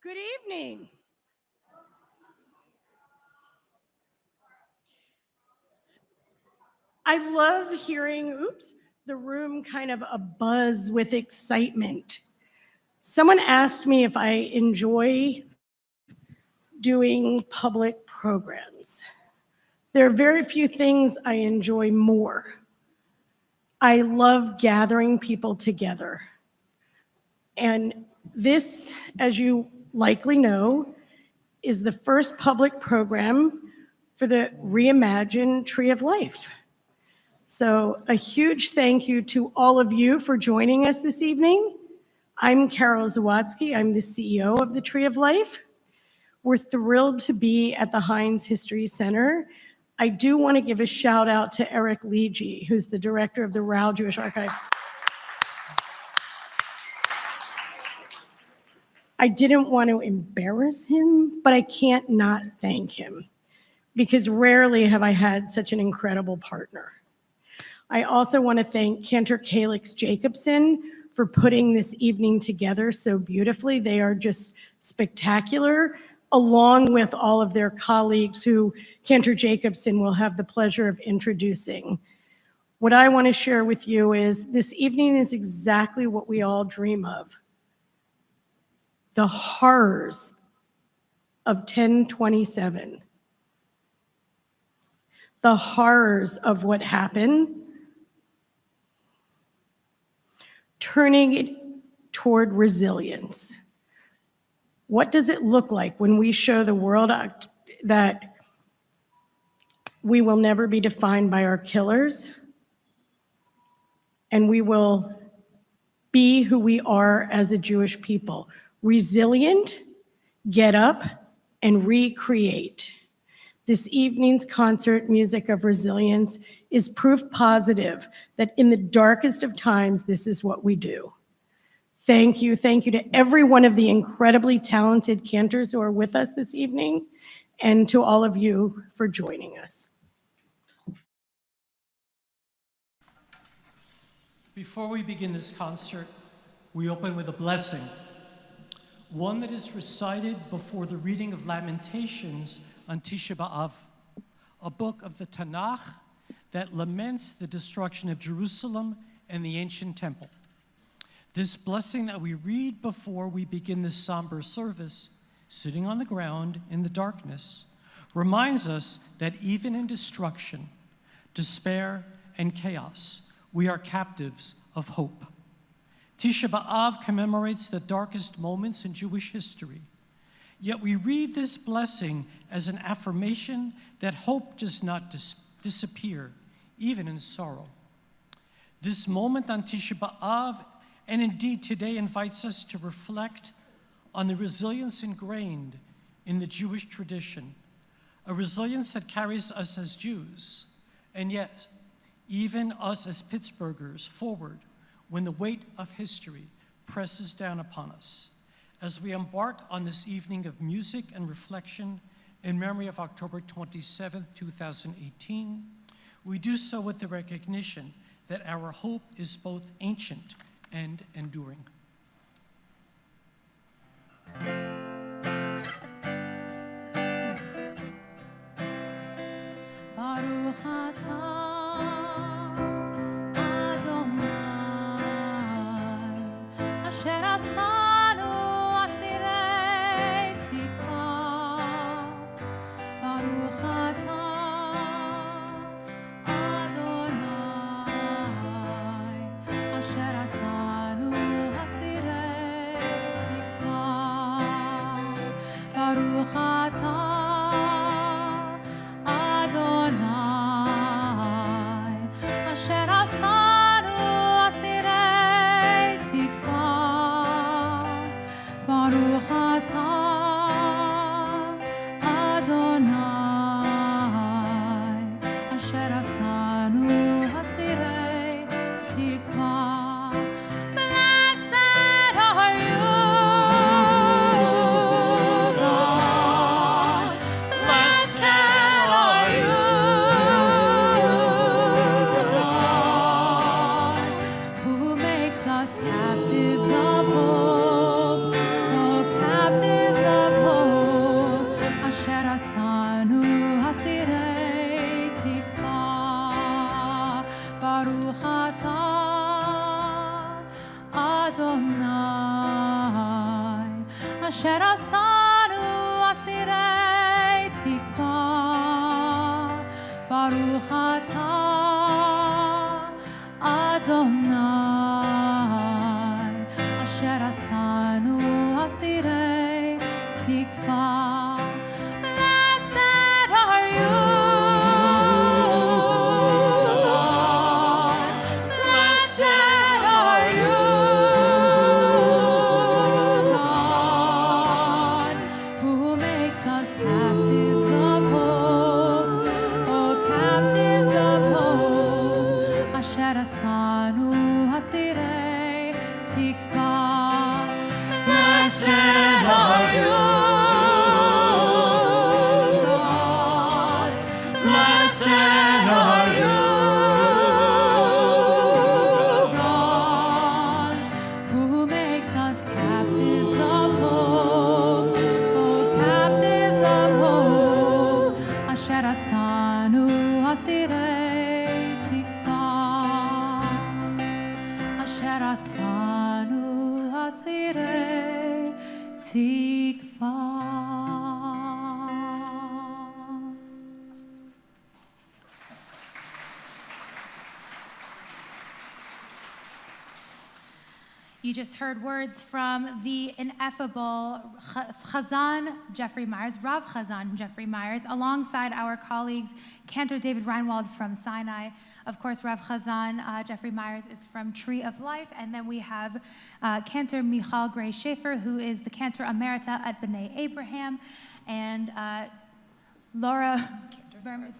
Good evening. I love hearing, the room kind of a buzz with excitement. Someone asked me if I enjoy doing public programs. There are very few things I enjoy more. I love gathering people together. And this, as you likely know, is the first public program for the Reimagine Tree of Life. So a huge thank you to all of you for joining us this evening. I'm Carol Zawatsky. I'm the CEO of the Tree of Life. We're thrilled to be at the Heinz History Center. I do want to give a shout out to Eric Leege, who's the director of the Rao Jewish Archive. I didn't want to embarrass him, but I can't not thank him because rarely have I had such an incredible partner. I also want to thank Cantor Calix Jacobson for putting this evening together so beautifully. They are just spectacular, along with all of their colleagues who Cantor Jacobson will have the pleasure of introducing. What I want to share with you is this evening is exactly what we all dream of. The horrors of 1027. The horrors of what happened, turning it toward resilience. What does it look like when we show the world that we will never be defined by our killers, and we will be who we are as a Jewish people? Resilient, get up, and recreate. This evening's concert, Music of Resilience, is proof positive that in the darkest of times, this is what we do. Thank you to every one of the incredibly talented cantors who are with us this evening, and to all of you for joining us. Before we begin this concert, we open with a blessing, one that is recited before the reading of Lamentations on Tisha B'Av, a book of the Tanakh that laments the destruction of Jerusalem and the ancient temple. This blessing that we read before we begin this somber service, sitting on the ground in the darkness, reminds us that even in destruction, despair, and chaos, we are captives of hope. Tisha B'Av commemorates the darkest moments in Jewish history. Yet we read this blessing as an affirmation that hope does not disappear, even in sorrow. This moment on Tisha B'Av, and indeed today, invites us to reflect on the resilience ingrained in the Jewish tradition, a resilience that carries us as Jews, and yet, even us as Pittsburghers, forward when the weight of history presses down upon us. As we embark on this evening of music and reflection in memory of October 27, 2018, we do so with the recognition that our hope is both ancient and enduring. Baruch atah Adonai asher asanu asirei tikva. Baruch atah Adonai asher asanu asirei tikva. Baruch atah captives of hope, oh, captives אשר עשנו אסירי תקווה. ברוך אתה אדוני אשר עשנו אסירי תקווה. Blessed are you, God. Blessed are you, God, who makes us captives of hope, oh captives of hope. אשר עשנו אסירי תקווה. Blessed are you, God. Blessed are you, God, who makes us captives of hope, oh captives of hope. אשר עשנו אסירי תקווה. אשר עשנו אסירי תקווה. You just heard words from the ineffable Chazan Jeffrey Myers, Rav Chazan Jeffrey Myers, alongside our colleagues, Cantor David Reinwald from Sinai. Of course, Rav Chazan Jeffrey Myers is from Tree of Life. And then we have Cantor Michal Gray Schaefer, who is the Cantor Emerita at B'nai Abraham. And Laura Berman,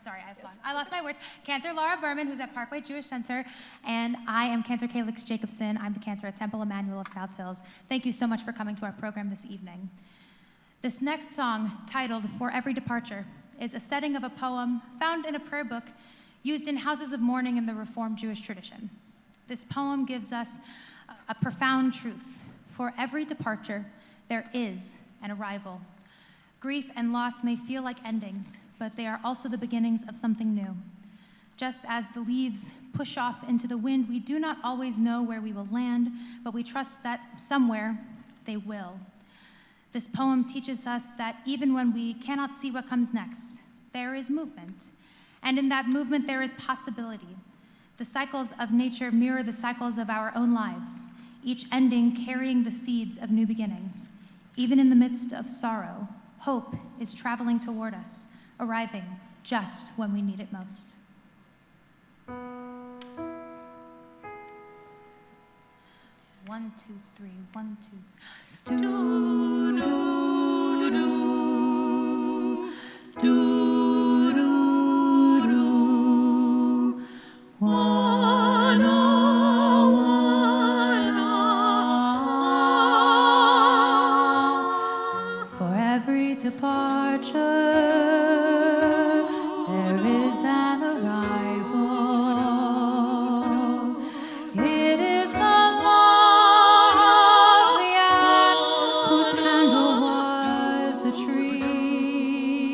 sorry, I lost my words. Cantor Laura Berman, who's at Parkway Jewish Center, and I am Cantor Calix Jacobson. I'm the Cantor at Temple Emmanuel of South Hills. Thank you so much for coming to our program this evening. This next song, titled For Every Departure, is a setting of a poem found in a prayer book used in houses of mourning in the Reformed Jewish tradition. This poem gives us a profound truth. For every departure, there is an arrival. Grief and loss may feel like endings, but they are also the beginnings of something new. Just as the leaves push off into the wind, we do not always know where we will land, but we trust that somewhere they will. This poem teaches us that even when we cannot see what comes next, there is movement. And in that movement, there is possibility. The cycles of nature mirror the cycles of our own lives, each ending carrying the seeds of new beginnings. Even in the midst of sorrow, hope is traveling toward us, arriving just when we need it most. 1, 2, 3, 1, 2. Do, do, do, do, do, do. 1, 1, for every departure, there is an arrival. It is the Lord of the axe, whose handle was a tree.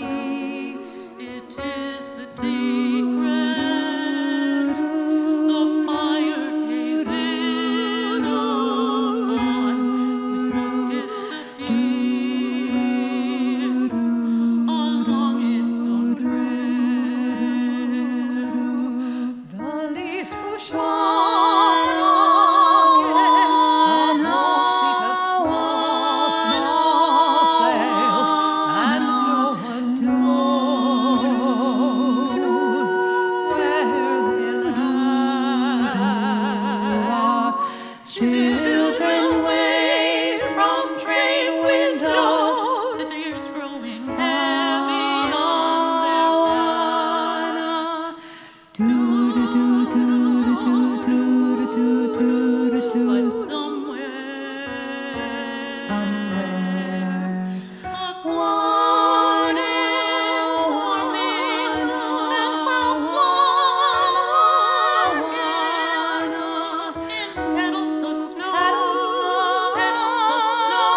It is the secret the fire caves in upon, whose smoke disappears along its own trails. The leaves push off again, and all feet are small, small sails, and no one knows where they land. Children wave from train windows, the tears growing heavy on their backs. Do do do do do do do do do. But somewhere, a cloud is forming, and will flow again in petals of snow, petals of snow.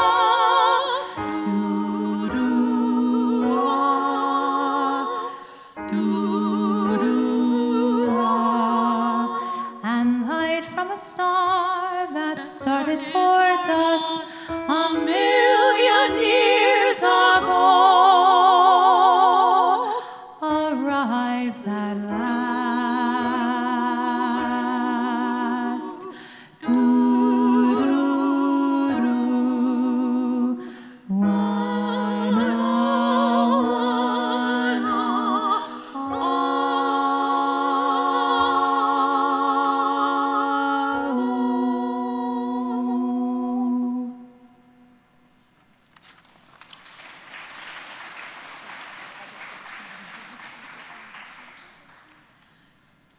Do do do do. And light from a star star that started towards us 1,000,000 years ago arrives at last. Doo-doo-doo.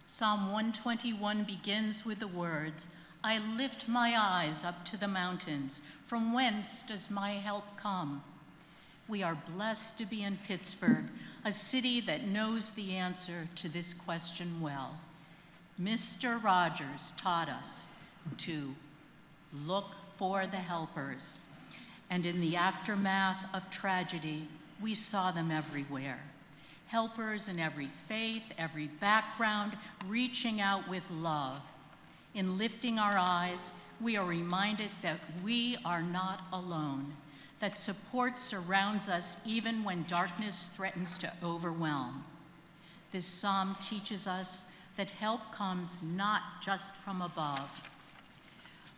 Psalm 121 begins with the words, I lift my eyes up to the mountains. From whence does my help come? We are blessed to be in Pittsburgh, a city that knows the answer to this question well. Mr. Rogers taught us to look for the helpers. And in the aftermath of tragedy, we saw them everywhere. Helpers in every faith, every background, reaching out with love. In lifting our eyes, we are reminded that we are not alone, that support surrounds us even when darkness threatens to overwhelm. This psalm teaches us that help comes not just from above,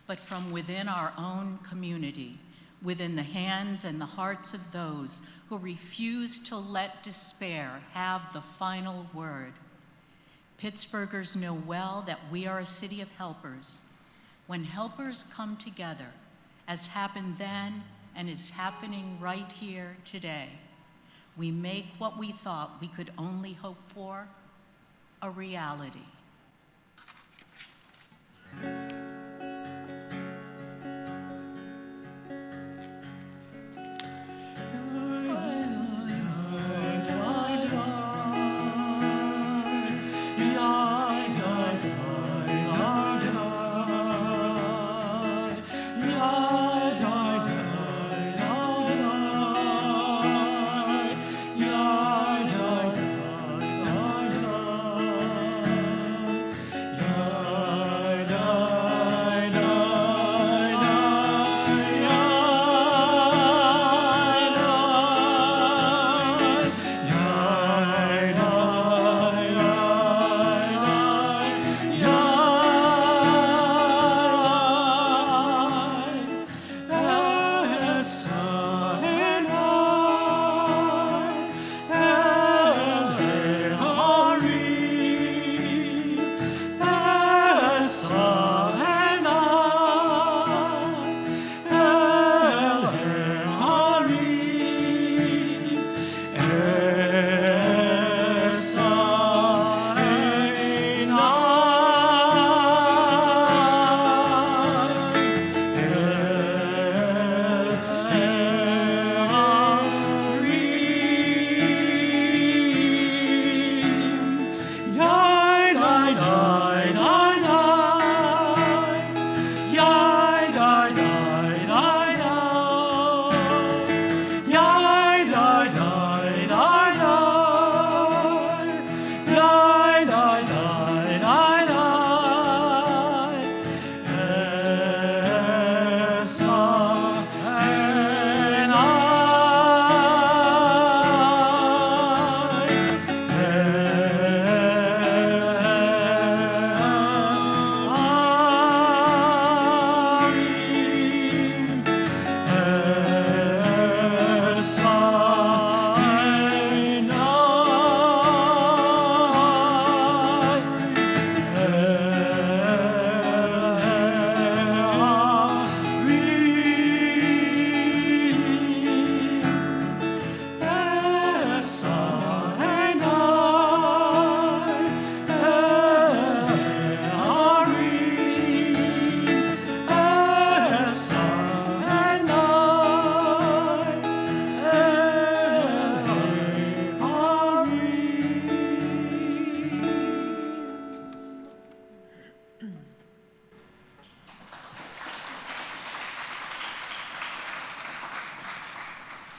but from within our own community, within the hands and the hearts of those who refuse to let despair have the final word. Pittsburghers know well that we are a city of helpers. When helpers come together, as happened then and is happening right here today, we make what we thought we could only hope for a reality.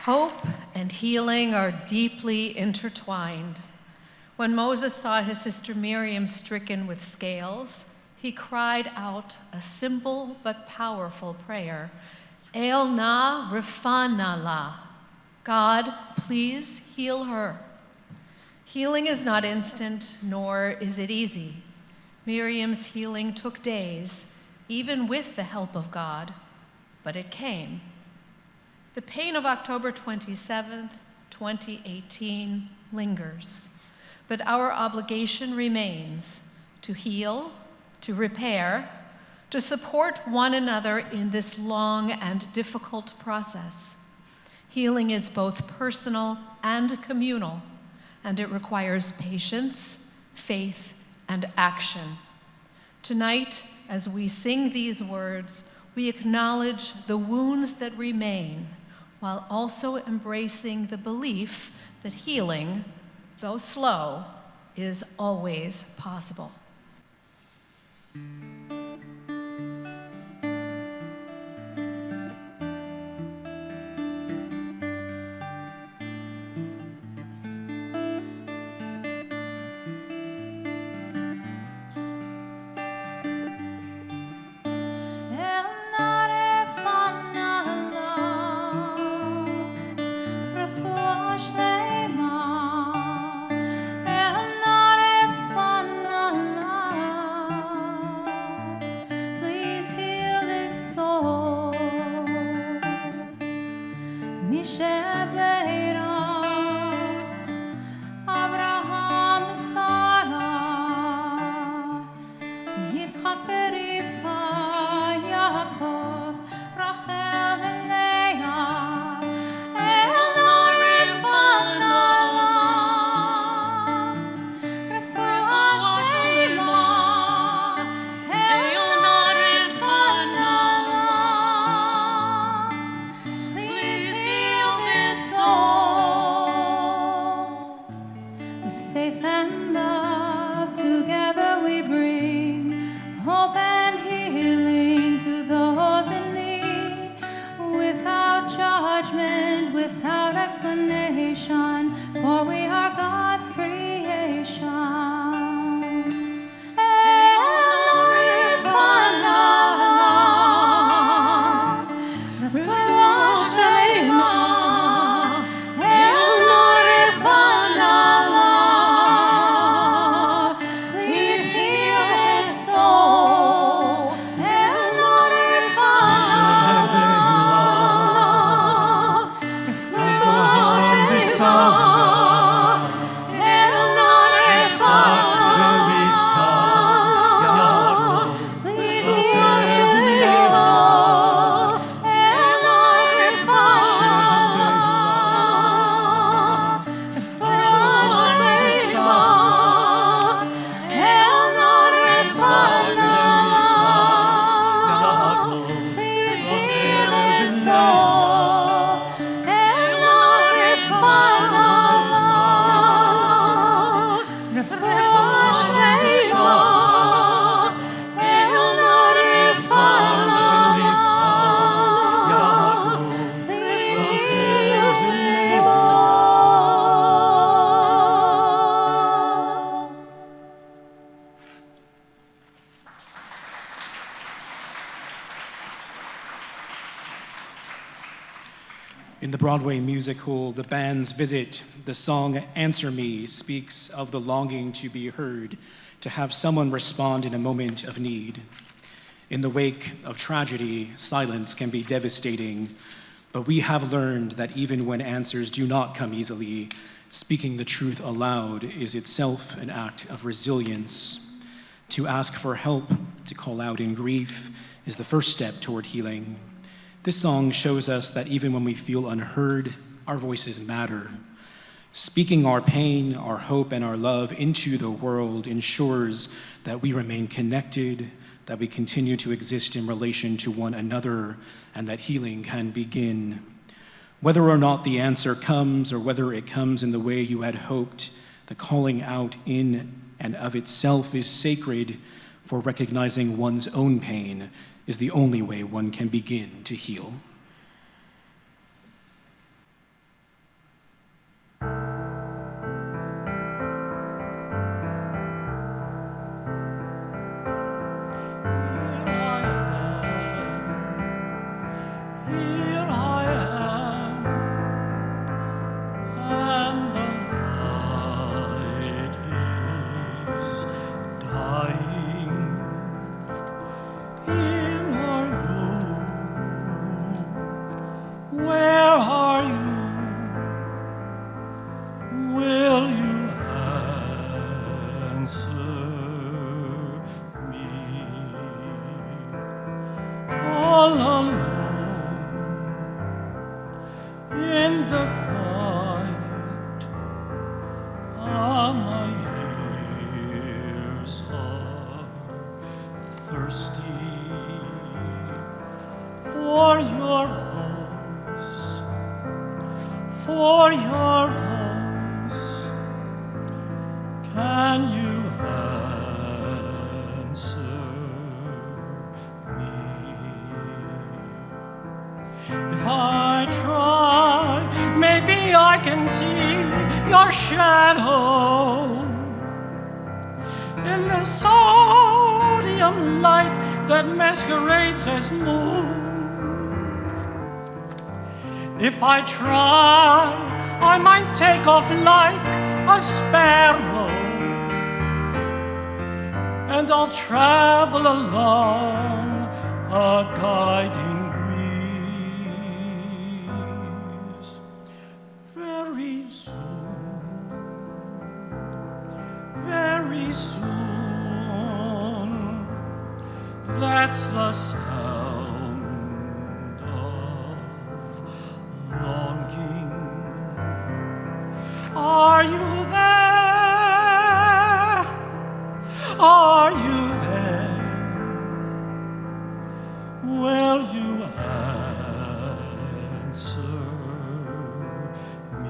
Hope and healing are deeply intertwined. When Moses saw his sister Miriam stricken with scales, he cried out a simple but powerful prayer, El na rifana la. God, please heal her. Healing is not instant, nor is it easy. Miriam's healing took days, even with the help of God, but it came. The pain of October 27th, 2018 lingers, but our obligation remains to heal, to repair, to support one another in this long and difficult process. Healing is both personal and communal, and it requires patience, faith, and action. Tonight, as we sing these words, we acknowledge the wounds that remain, while also embracing the belief that healing, though slow, is always possible. In the Broadway musical, The Band's Visit, the song Answer Me speaks of the longing to be heard, to have someone respond in a moment of need. In the wake of tragedy, silence can be devastating, but we have learned that even when answers do not come easily, speaking the truth aloud is itself an act of resilience. To ask for help, to call out in grief, is the first step toward healing. This song shows us that even when we feel unheard, our voices matter. Speaking our pain, our hope, and our love into the world ensures that we remain connected, that we continue to exist in relation to one another, and that healing can begin. Whether or not the answer comes, or whether it comes in the way you had hoped, the calling out in and of itself is sacred, for recognizing one's own pain is the only way one can begin to heal. Here are you. Where are you? Will you answer me? All alone in the quiet of my ears are thirsty for your voice, for your voice. Can you answer me? If I try, maybe I can see your shadow in the sodium light that masquerades as moon. If I try, I might take off like a sparrow, and I'll travel along a guiding breeze. Very soon, that's the sound of longing. Are you there? Are you there? Will you answer me?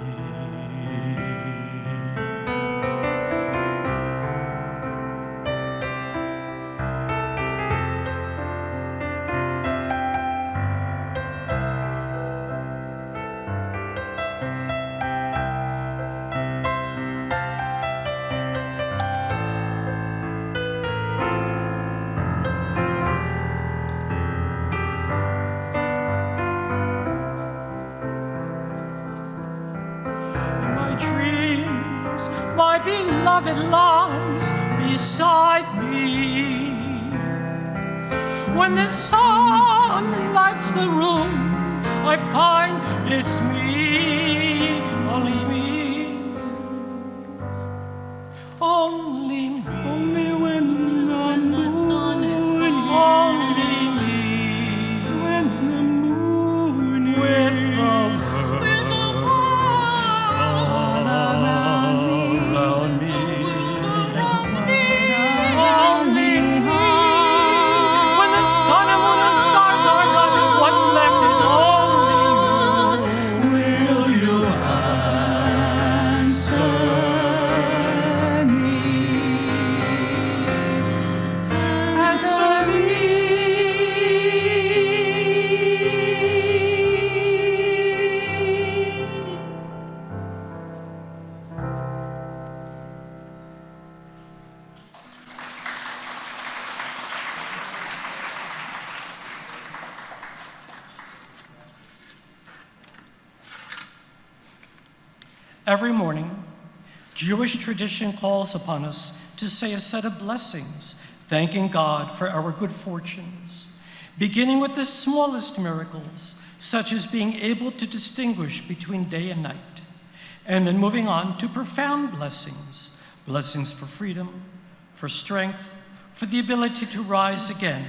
Dreams, my beloved lies beside me. When the sun lights the room, I find it's me, only me, only me. Only when the sun is only me. When the moon is with the Every morning, Jewish tradition calls upon us to say a set of blessings, thanking God for our good fortunes, beginning with the smallest miracles, such as being able to distinguish between day and night, and then moving on to profound blessings, blessings for freedom, for strength, for the ability to rise again.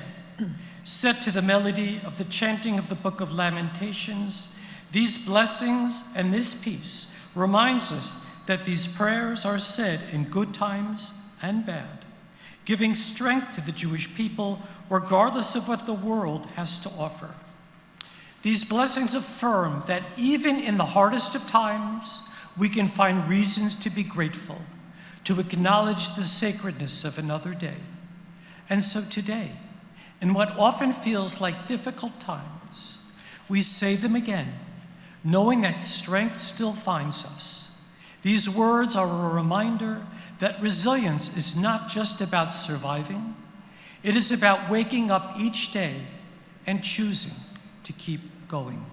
Set to the melody of the chanting of the Book of Lamentations, these blessings and this peace reminds us that these prayers are said in good times and bad, giving strength to the Jewish people regardless of what the world has to offer. These blessings affirm that even in the hardest of times, we can find reasons to be grateful, to acknowledge the sacredness of another day. And so today, in what often feels like difficult times, we say them again, knowing that strength still finds us. These words are a reminder that resilience is not just about surviving, it is about waking up each day and choosing to keep going.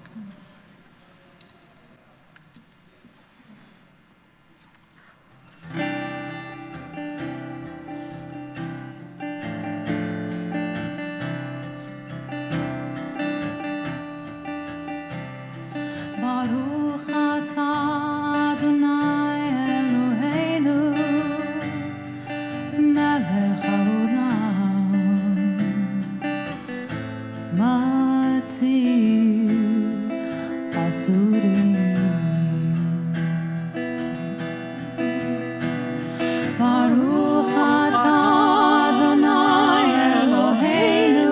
matir asurim. Baruch atah Adonai Eloheinu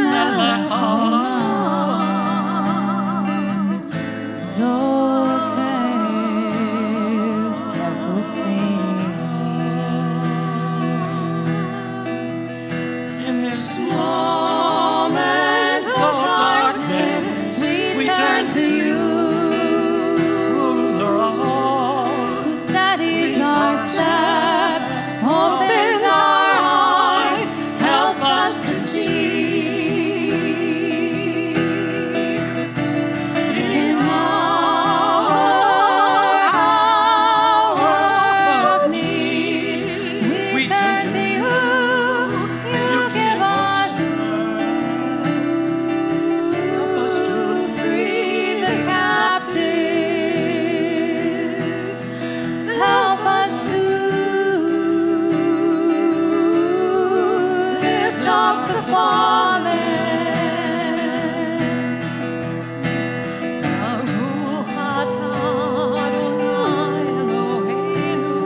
melech haolam zokev kefufim. In this moment of darkness, we turn to you, ruler of all, Who steadies our steps, opens our eyes, helps us to see. In our hour of need, we turn to you. You give us to free the captives. Help us to lift up the fallen. Baruch atah Adonai Eloheinu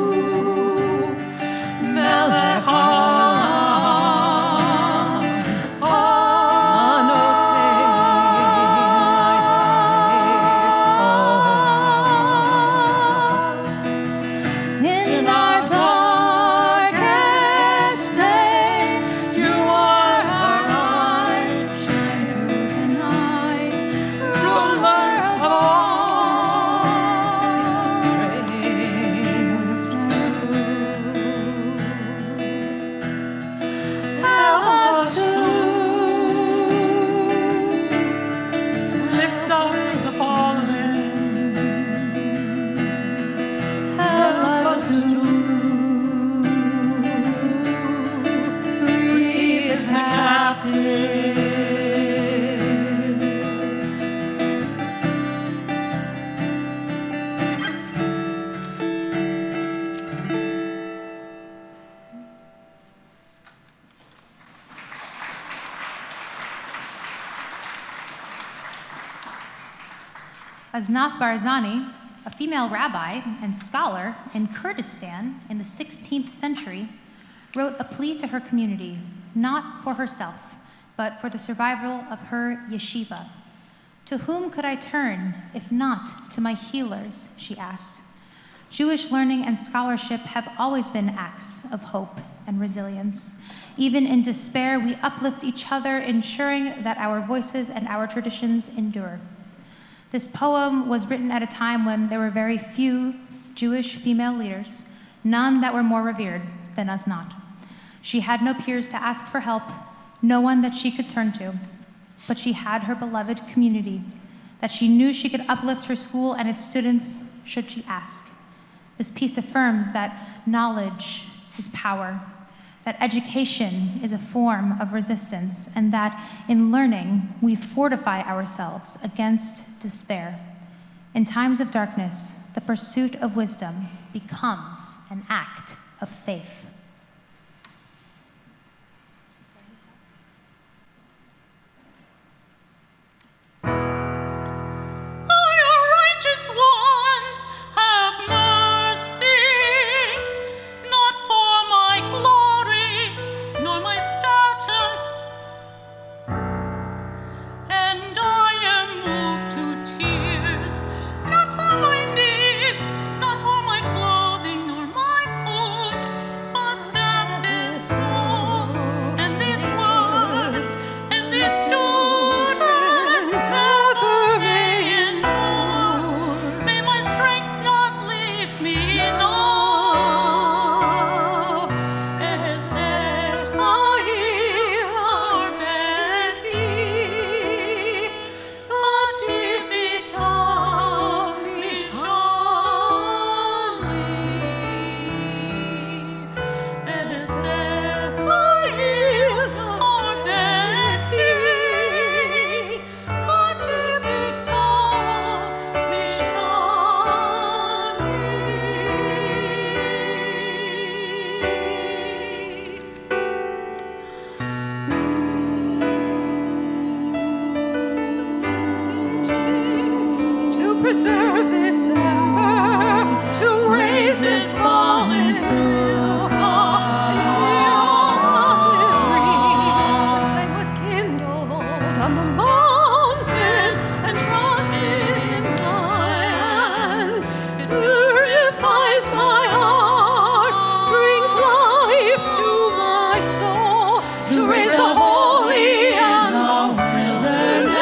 melech haolam anotei In our darkest day, you are our light. Shine through the night, ruler of all. Help us to lift up the fallen. help us to free the captives. Aznath Barzani, a female rabbi and scholar in Kurdistan in the 16th century, wrote a plea to her community, not for herself, but for the survival of her yeshiva. To whom could I turn, if not to my healers, she asked. Jewish learning and scholarship have always been acts of hope and resilience. Even in despair, we uplift each other, ensuring that our voices and our traditions endure. This poem was written at a time when there were very few Jewish female leaders, none that were more revered than Aznath. She had no peers to ask for help, no one that she could turn to, but she had her beloved community, that she knew she could uplift her school and its students should she ask. This piece affirms that knowledge is power, that education is a form of resistance, and that in learning, we fortify ourselves against despair. In times of darkness, the pursuit of wisdom becomes an act of faith. Righteous ones, have mercy, not for my glory, nor my status. And I am moved to tears, not for my needs, not for my clothing, nor my food, but on the mountain and trusted in thy hands. It purifies my heart, brings life to my soul, to raise the holy and the wilderness.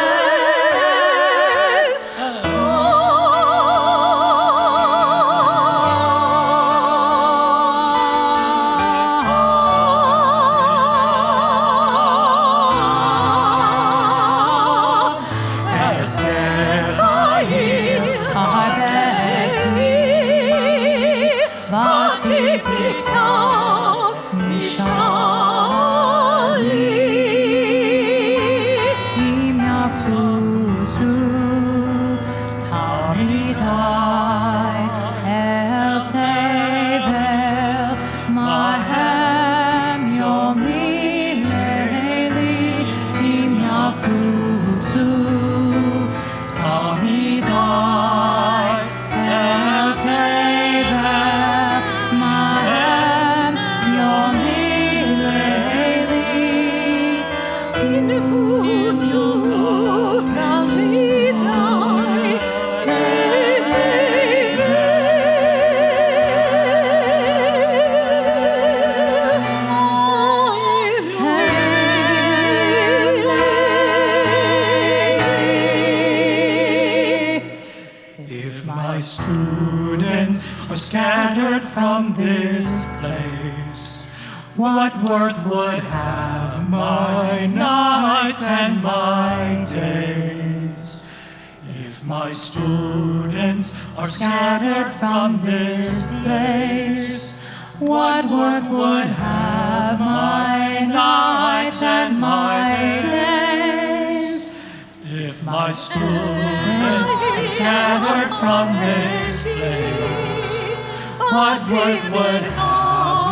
Scattered from this place, what worth would have my nights and my days? If my students are scattered from this place, what worth would have my nights and my days? If my students are scattered from this place, what worth would have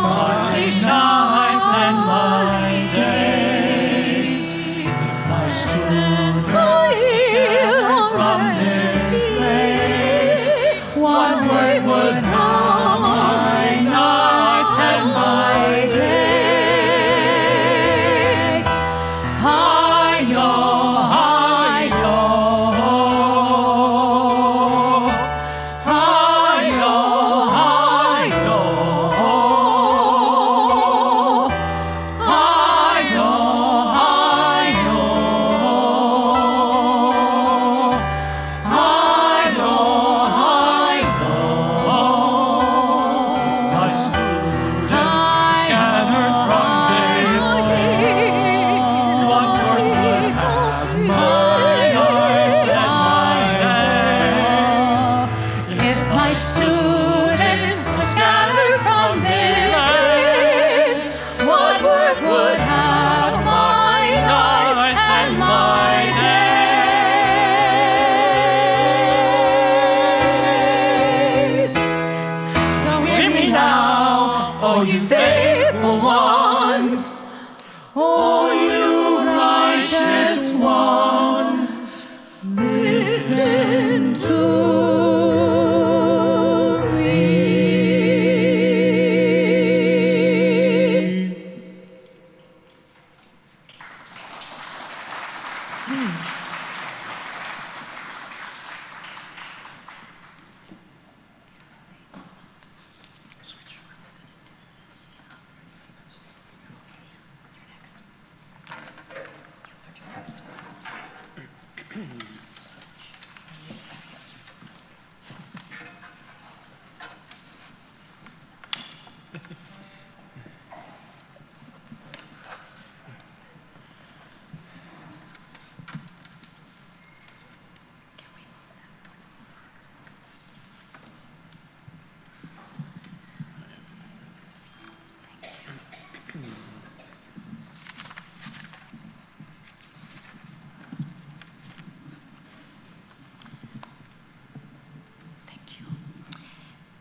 my nights and my days? If my students are scattered from this place, what worth would have my nights and my days? Hi-yo, hi-yo, hi-yo. You faithful ones, oh, you righteous ones, listen to me.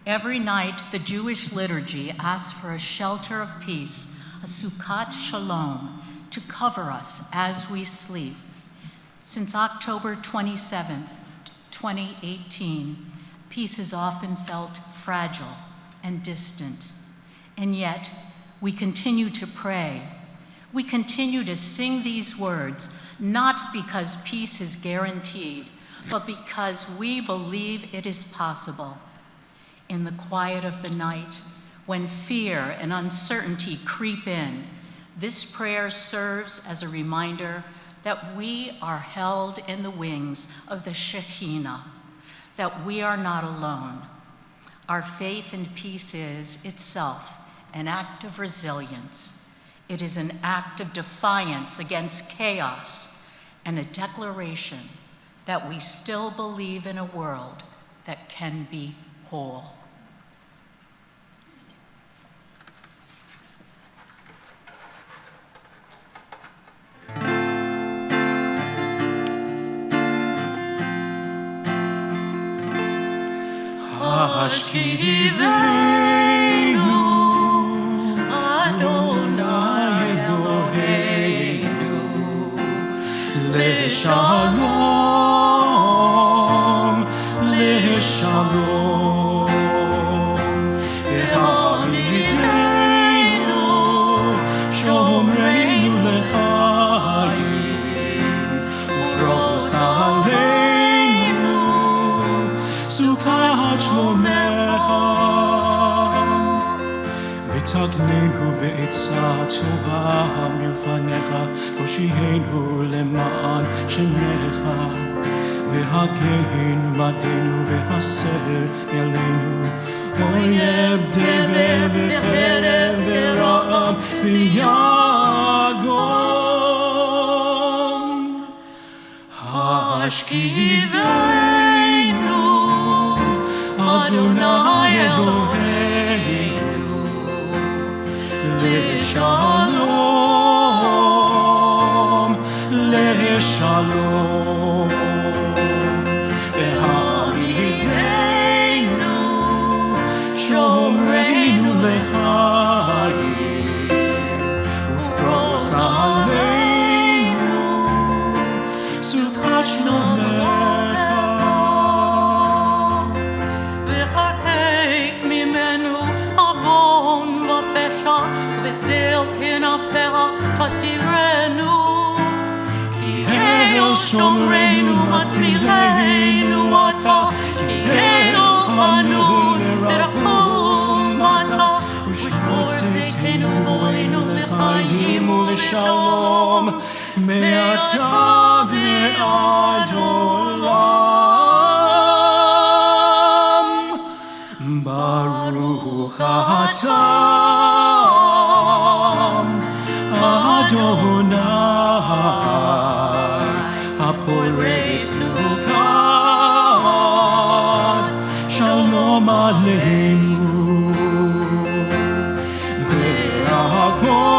Every night, the Jewish liturgy asks for a shelter of peace, a Sukkot Shalom, to cover us as we sleep. Since October 27th, 2018, peace has often felt fragile and distant, and yet we continue to pray. We continue to sing these words, not because peace is guaranteed, but because we believe it is possible. In the quiet of the night, when fear and uncertainty creep in, this prayer serves as a reminder that we are held in the wings of the Shekhinah, that we are not alone. Our faith in peace is itself an act of resilience. It is an act of defiance against chaos and a declaration that we still believe in a world that can be whole. Hashkivenu Adonai Eloheinu Leshalom, Leshalom Ehamidenu Shomreinu Lechayim Ufros Aleinu Sukkot Shlomecha V'taknenu be'etzah tova milfanecha Hoshienu le'ma'an shemecha V'hagein badenu v'haser yaleinu Oyev dever v'cherev v'ra'am v'yagon Hashkivenu Adonai Eloheinu Leshalom, Leshalom Ehamidenu Shomreinu Lechayim Ufros Aleinu Sukkot Shlomecha V'tzel kinafecha tastirenu Ki el shomreinu matzilenu ata Ki el chanun v'rachum ata U'shmor tzedkenu vo'enu l'chaim u'l'shalom Me'ata ve'ad olam Baruch atah Adonai, Haporei Sukkot, Shalom Aleinu, Ve'akol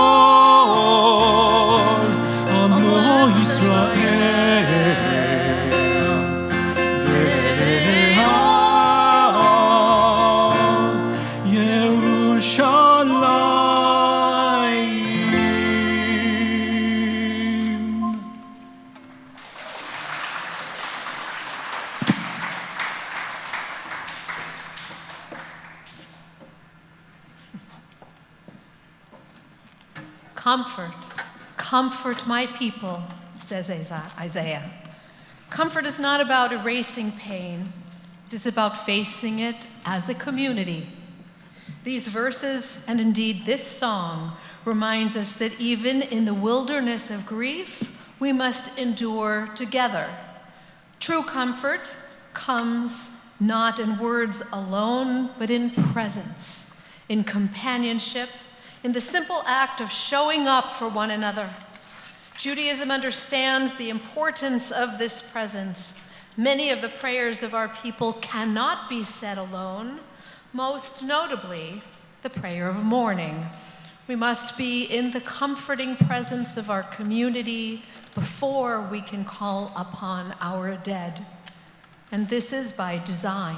Amo Yisrael, Ve'al Yerushalayim. Comfort, comfort my people, says Isaiah. Comfort is not about erasing pain. It is about facing it as a community. These verses, and indeed this song, reminds us that even in the wilderness of grief, we must endure together. True comfort comes not in words alone, but in presence, in companionship, in the simple act of showing up for one another. Judaism understands the importance of this presence. Many of the prayers of our people cannot be said alone, most notably the prayer of mourning. We must be in the comforting presence of our community before we can call upon our dead. And this is by design.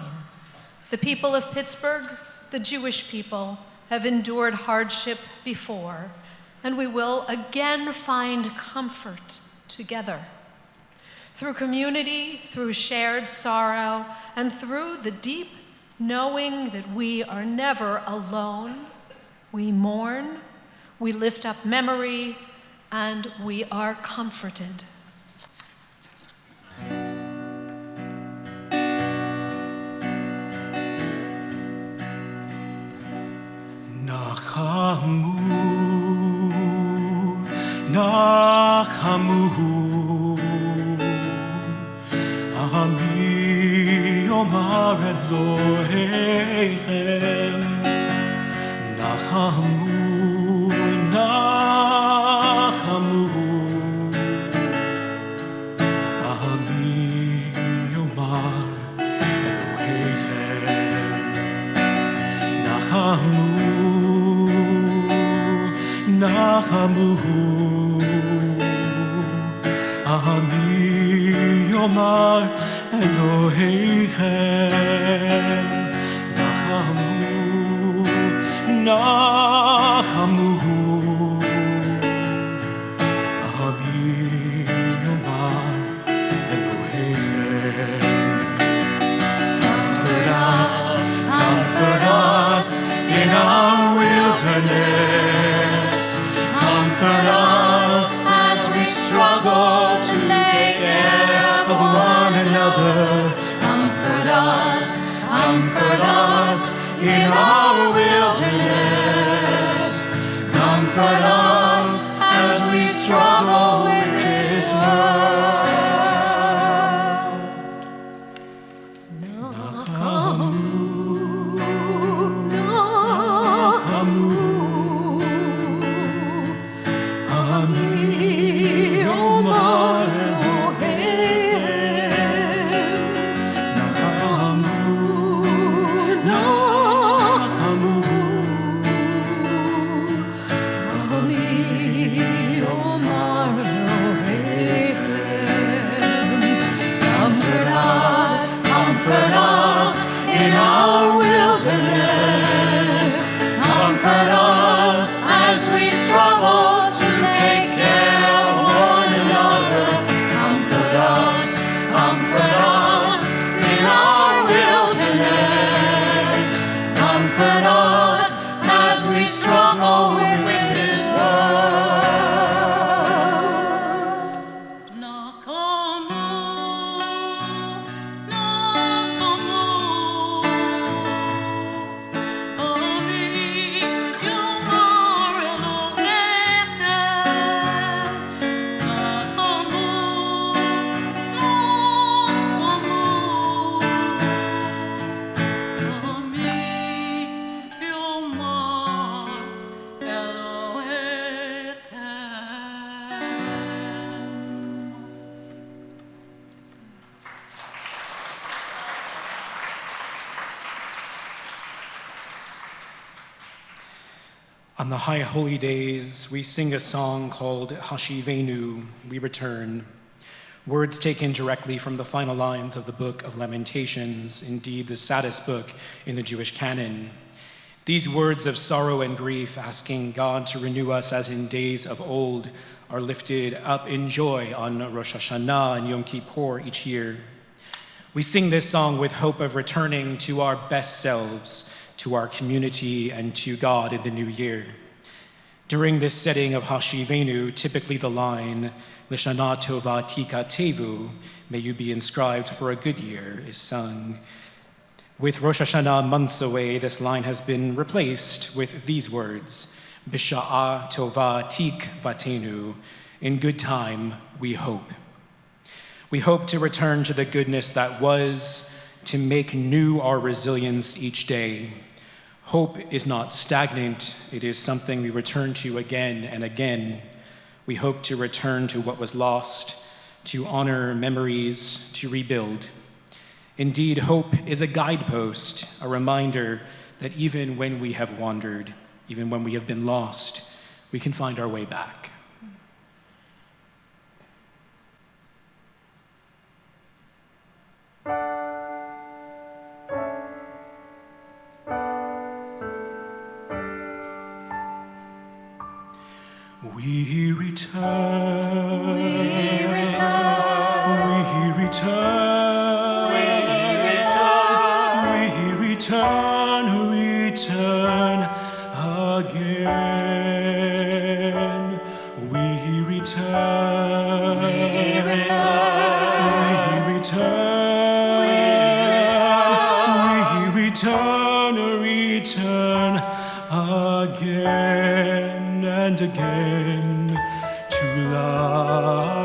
The people of Pittsburgh, the Jewish people, have endured hardship before, and we will again find comfort together. Through community, through shared sorrow, and through the deep knowing that we are never alone, we mourn, we lift up memory, and we are comforted. Nachamu, Ami Omar Elohechem, Nachamu, Nachamu, Ami Omar Elohechem, Nachamu, Nachamu, Ami Omar Elohechem, Nachamu, Nachamu, Ami Omar Elohechem. Comfort us in our wilderness. Comfort us as we struggle to take care of one another. Comfort us in our wilderness. Comfort us as we struggle with this world. Comfort us in our wilderness. Comfort us as we struggle to take care of one another. Comfort us in our wilderness. Comfort us as we struggle with this world. On the high holy days, we sing a song called Hashivenu, We Return, words taken directly from the final lines of the Book of Lamentations, indeed the saddest book in the Jewish canon. These words of sorrow and grief, asking God to renew us as in days of old, are lifted up in joy on Rosh Hashanah and Yom Kippur each year. We sing this song with hope of returning to our best selves, to our community, and to God in the new year. During this setting of Hashivenu, typically the line, L'shana tova tika tevu, may you be inscribed for a good year, is sung. With Rosh Hashanah months away, this line has been replaced with these words, Bisha'a tova tik vatenu, in good time we hope. We hope to return to the goodness that was, to make new our resilience each day. Hope is not stagnant, it is something we return to again and again. We hope to return to what was lost, to honor memories, to rebuild. Indeed, hope is a guidepost, a reminder that even when we have wandered, even when we have been lost, we can find our way back. We return, we return, we return, we return, we return, return again. We and again to love.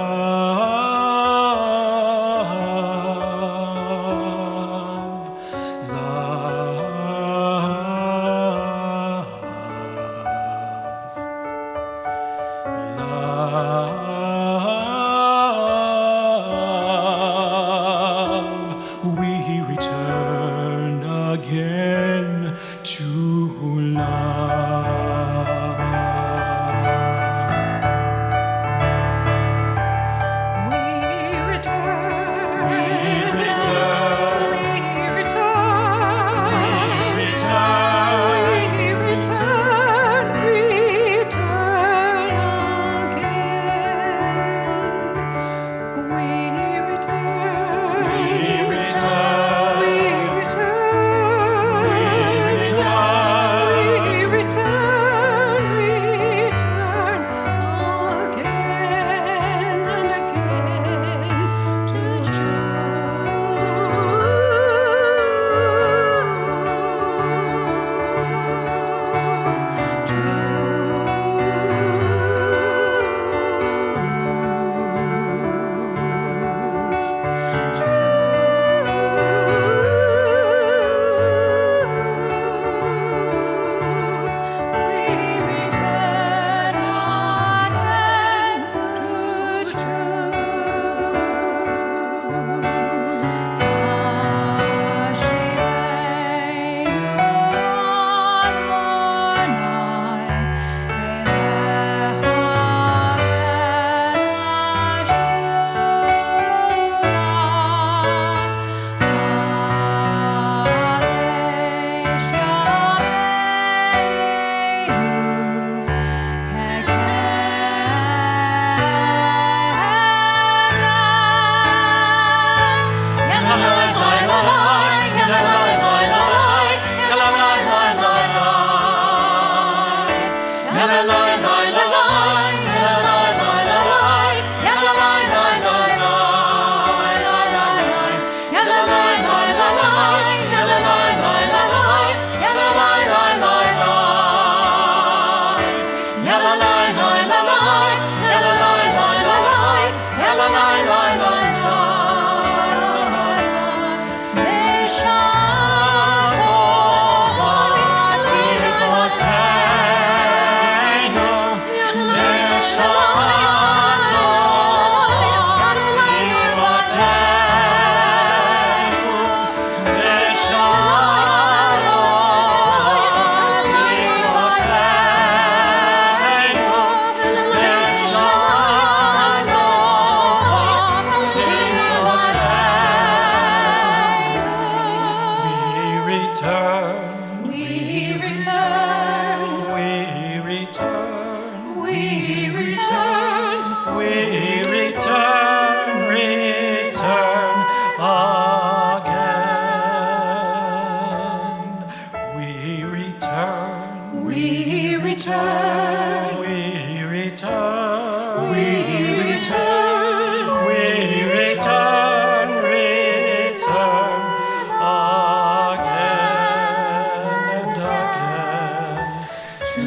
We return again to love. We return. We return. We return. We return. We return. Return again. We return. We return. We return. We return. We return. Return again and again to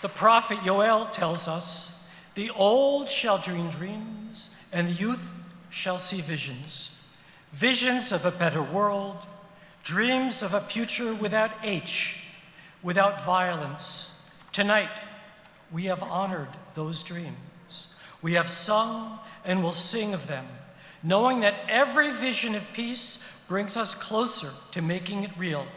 The prophet Yoel tells us, "The old shall dream dreams, and the youth shall see visions. Visions of a better world, dreams of a future without H, without violence. Tonight, we have honored those dreams. We have sung and will sing of them, knowing that every vision of peace brings us closer to making it real.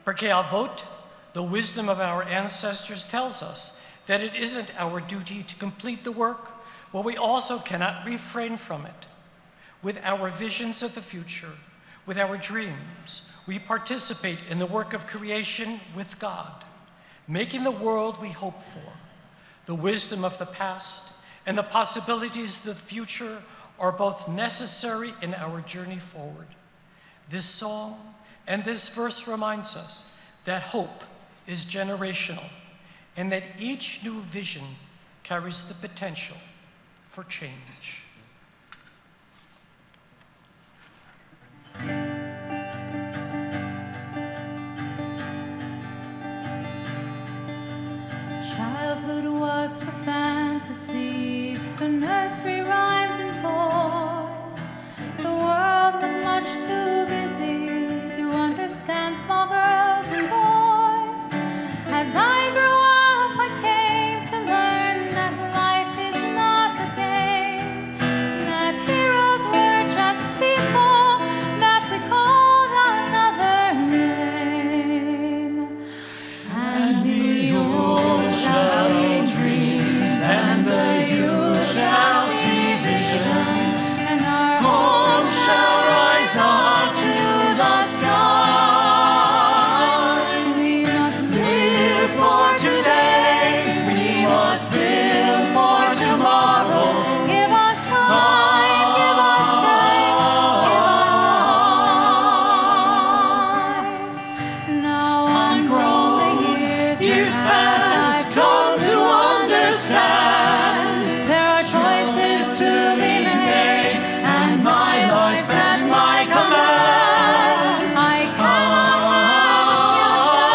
Perché Avot, the wisdom of our ancestors, tells us that it isn't our duty to complete the work, but we also cannot refrain from it. with our visions of the future, with our dreams, we participate in the work of creation with God, making the world we hope for. The wisdom of the past and the possibilities of the future are both necessary in our journey forward. This song and this verse reminds us that hope is generational and that each new vision carries the potential for change. Childhood was for fantasies, for nursery rhymes and toys. The world was much too busy to understand small girls and boys. As I grew up, I came to learn that life is not a game, that heroes were just people that we called another name. And the old shall dreams, and the youth shall see visions, and our home shall rise up to the sky. We must live for today, we must live for tomorrow. Give us time, give us strength, give us life. Now I'm growing, years past, I've come to understand there are choices to be made, and my life's at my command. I cannot have a future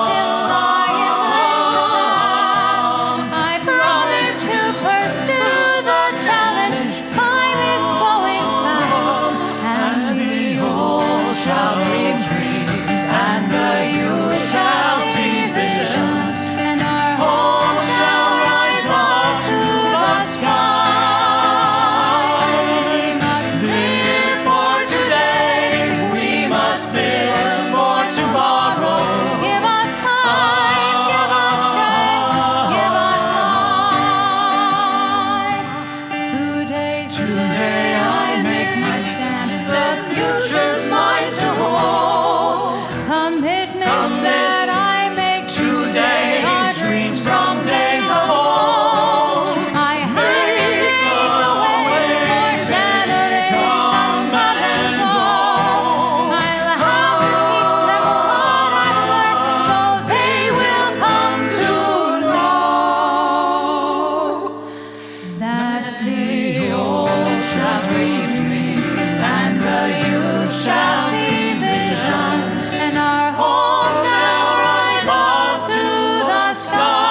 till I embrace the past. I promise to pursue the challenge. Time is going fast, and the old shall dream dreams, and the youth shall see visions, and our home shall rise up to the sky. We must live for today, we must live for tomorrow. Give us time, give us strength, give us life. Today I make my stand, the future's mine to hold. Commitments that I make today are dreams from days of old. I have to make the way for generations come and go. I'll have to teach them what I've learned, so they will come to know that the old shall dream dreams, and the youth shall see visions, and our home shall rise up to the sky.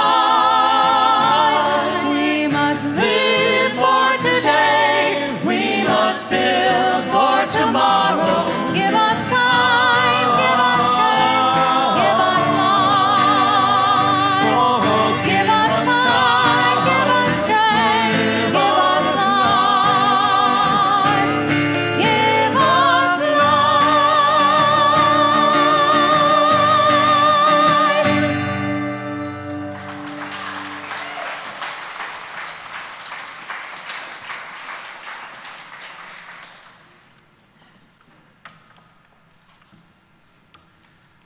We must live for today, we must build for tomorrow. Give us time, give us strength, give us life. Give us time, give us strength, give us life. Give us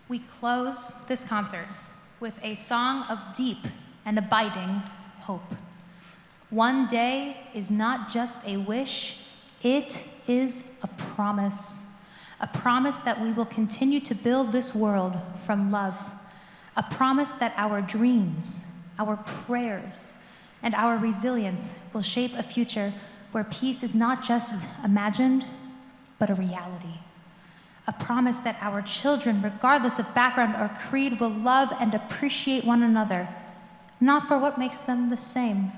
We close this concert with a song of deep and abiding hope. One day is not just a wish, it is a promise that we will continue to build this world from love, a promise that our dreams, our prayers, and our resilience will shape a future where peace is not just imagined, but a reality. A promise that our children, regardless of background or creed, will love and appreciate one another, not for what makes them the same,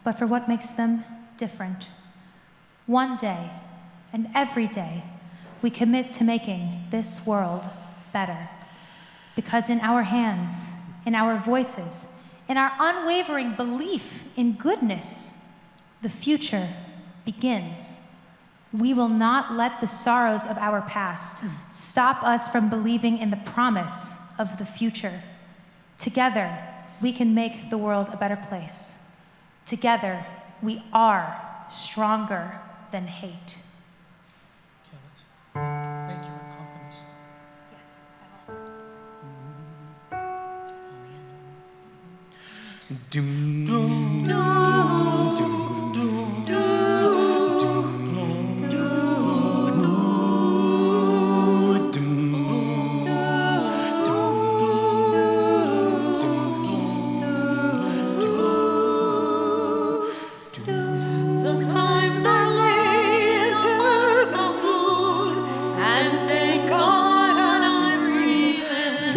but for what makes them different. One day, and every day, we commit to making this world better. Because in our hands, in our voices, in our unwavering belief in goodness, the future begins. We will not let the sorrows of our past stop us from believing in the promise of the future. Together, we can make the world a better place. Together, we are stronger than hate. Doom, doom, doom, doom, Sometimes I lay under the moon and thank God I'm breathing.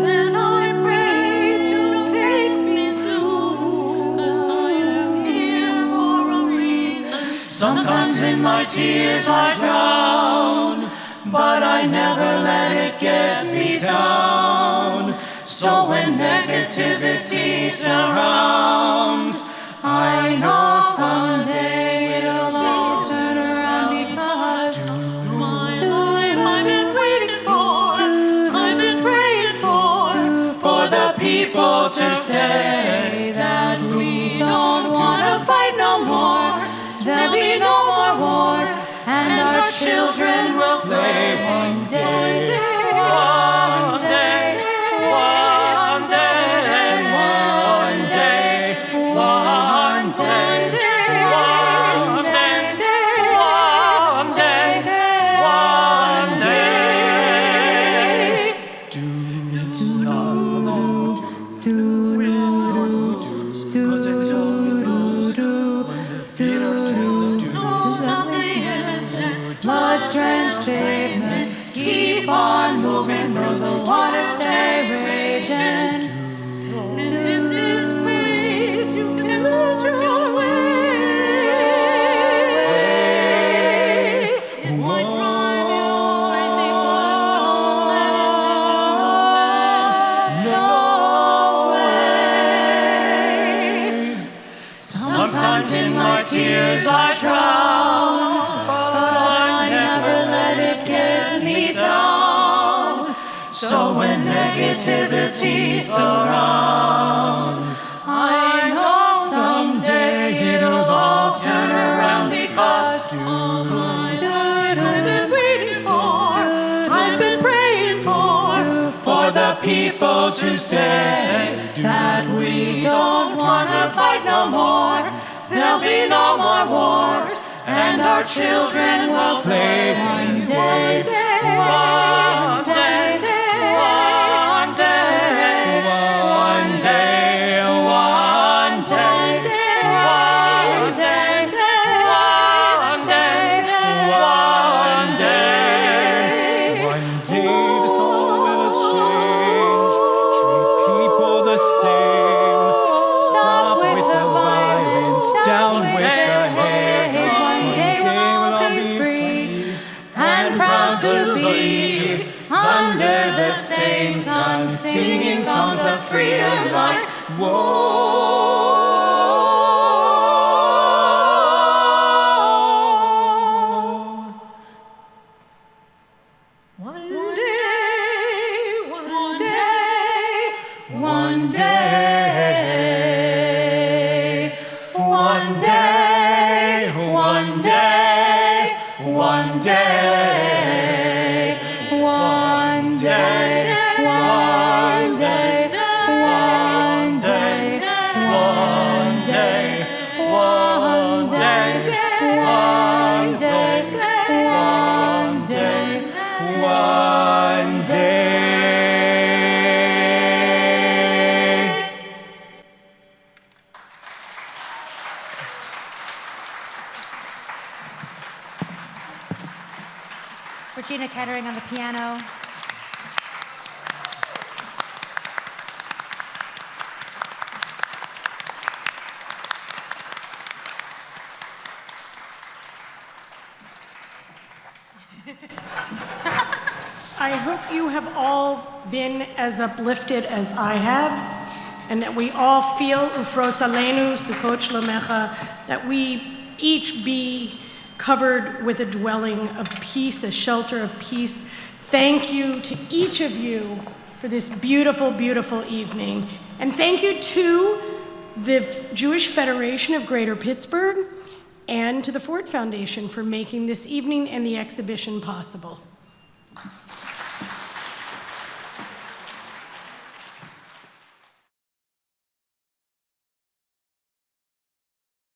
Then I pray to take me soon, 'cause I am here for a reason. Sometimes in my tears I drown, but I never let it get me down. So when negativity surrounds, I know someday it'll all turn around because My life I've been waiting for, I've been praying for the people to say that we don't want to fight no more. There'll be no more wars, and our children will play one day. One day, one day, one day, one day, one day, one day, one day. Cause it's souls of the innocent. Blood-drenched pavement, keep on moving through the water, stay raging. And in this maze you can lose your way. It might drive you crazy, but don't let it lead you away. No way. Sometimes in my tears I drown, but I never let it get me down. So when negativity surrounds, I know someday it'll all turn around because I've been waiting for, I've been praying for the people to say that we don't want to fight no more. There'll be no more wars, and our children will play one day, one day, one day, one day, one day, one day, one day, one day. One day this all will change. Treat people the same. Stop with the violence. Down with the hate. One day we'll all be free and proud to be under the same sun, singing songs of freedom like whoa. One day, one day, One day, one day, one day, one day, one day, one day, one day, one day, one day, one day, one day, one day. Regina Kettering on the piano. I hope you have all been as uplifted as I have, and that we all feel Ufros Aleinu Sukkot Shlomecha, that we each be covered with a dwelling of peace, a shelter of peace. Thank you to each of you for this beautiful, beautiful evening. And thank you to the Jewish Federation of Greater Pittsburgh and to the Ford Foundation for making this evening and the exhibition possible.